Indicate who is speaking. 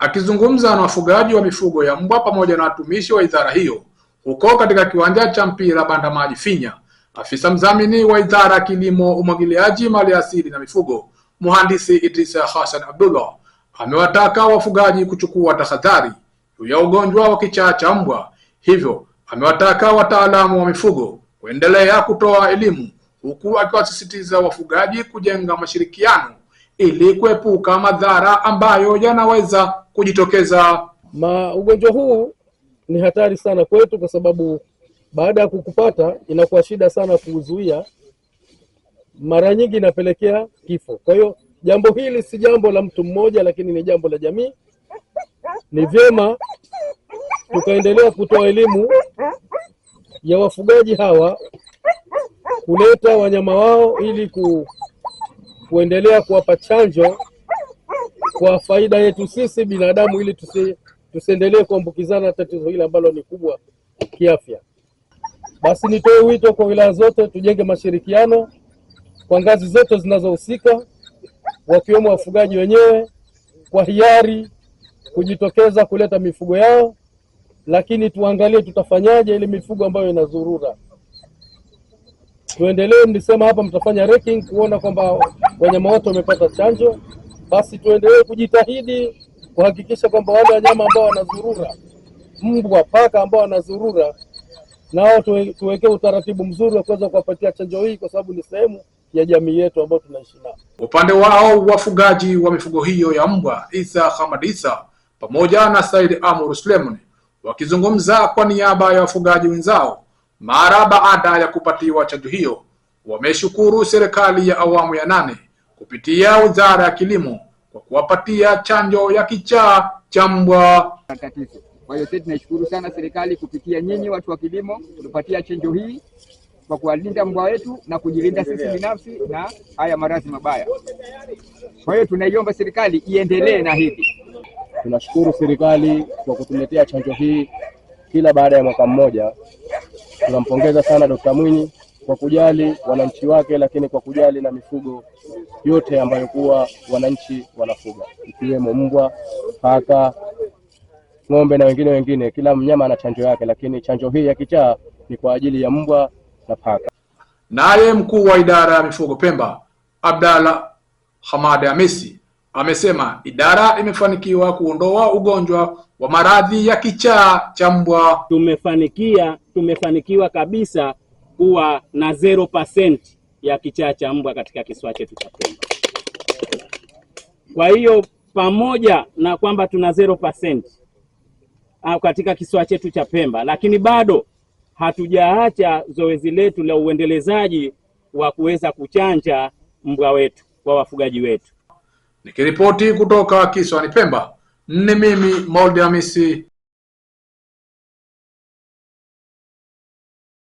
Speaker 1: Akizungumza na wafugaji wa mifugo ya mbwa pamoja na watumishi wa idara hiyo huko katika kiwanja cha mpira Bandamaji Finya, afisa mdhamini wa idara ya kilimo, umwagiliaji, maliasili na mifugo, Mhandisi Idrisa Hassan Abdullah, amewataka wafugaji kuchukua tahadhari ya ugonjwa wa kichaa cha mbwa. Hivyo amewataka wataalamu wa mifugo kuendelea kutoa elimu, huku akiwasisitiza wafugaji kujenga mashirikiano ili kuepuka madhara ambayo yanaweza kujitokeza.
Speaker 2: Ugonjwa huu ni hatari sana kwetu, kwa sababu baada ya kukupata inakuwa shida sana kuuzuia. Mara nyingi inapelekea kifo. Kwa hiyo jambo hili si jambo la mtu mmoja, lakini ni jambo la jamii. Ni vyema tukaendelea kutoa elimu ya wafugaji hawa, kuleta wanyama wao ili kuendelea kuwapa chanjo kwa faida yetu sisi binadamu, ili tusiendelee kuambukizana tatizo hili ambalo ni kubwa kiafya. Basi nitoe wito kwa wilaya zote, tujenge mashirikiano kwa ngazi zote zinazohusika, wakiwemo wafugaji wenyewe kwa hiari kujitokeza kuleta mifugo yao, lakini tuangalie tutafanyaje ili mifugo ambayo inazurura. Tuendelee, mlisema hapa mtafanya ranking kuona kwamba wanyama wote wamepata chanjo. Basi tuendelee kujitahidi kuhakikisha kwamba wale wanyama ambao wanazurura, mbwa, paka ambao wanazurura, nao tuwekee utaratibu mzuri wa kuweza kuwapatia chanjo hii, kwa sababu ni sehemu ya jamii yetu ambayo tunaishi nao.
Speaker 1: Upande wao wafugaji wa mifugo hiyo ya mbwa, Isa Hamad Isa pamoja na Said Amur Suleiman, wakizungumza kwa niaba ya wafugaji wenzao mara baada ya kupatiwa chanjo hiyo, wameshukuru serikali ya awamu ya 8 kupitia Wizara ya Kilimo kwa kuwapatia chanjo ya kichaa cha mbwa.
Speaker 3: Kwa hiyo sisi tunashukuru sana serikali kupitia nyinyi watu wa kilimo kutupatia chanjo hii kwa kuwalinda mbwa wetu na kujilinda sisi binafsi na haya maradhi mabaya. Kwa hiyo tunaiomba serikali iendelee na hivi.
Speaker 2: Tunashukuru serikali kwa kutuletea chanjo hii kila baada ya mwaka mmoja. Tunampongeza sana Dr. Mwinyi kwa kujali wananchi wake, lakini kwa kujali na mifugo yote ambayo kuwa wananchi wanafuga, ikiwemo mbwa, paka, ng'ombe na wengine. Kila mnyama ana chanjo yake, lakini chanjo hii ya kichaa ni kwa ajili ya mbwa na paka.
Speaker 1: Naye mkuu wa idara ya mifugo Pemba, Abdalla Hamad Hamisi, amesema idara imefanikiwa kuondoa ugonjwa wa maradhi ya kichaa cha mbwa.
Speaker 4: Tumefanikiwa kabisa kuwa na 0% ya kichaa cha mbwa katika kisiwa chetu cha Pemba. Kwa hiyo pamoja na kwamba tuna 0% katika kisiwa chetu cha Pemba, lakini bado hatujaacha zoezi letu la uendelezaji wa kuweza kuchanja mbwa wetu kwa wafugaji wetu.
Speaker 1: Nikiripoti kutoka kisiwani Pemba, ni mimi Maulid Hamisi.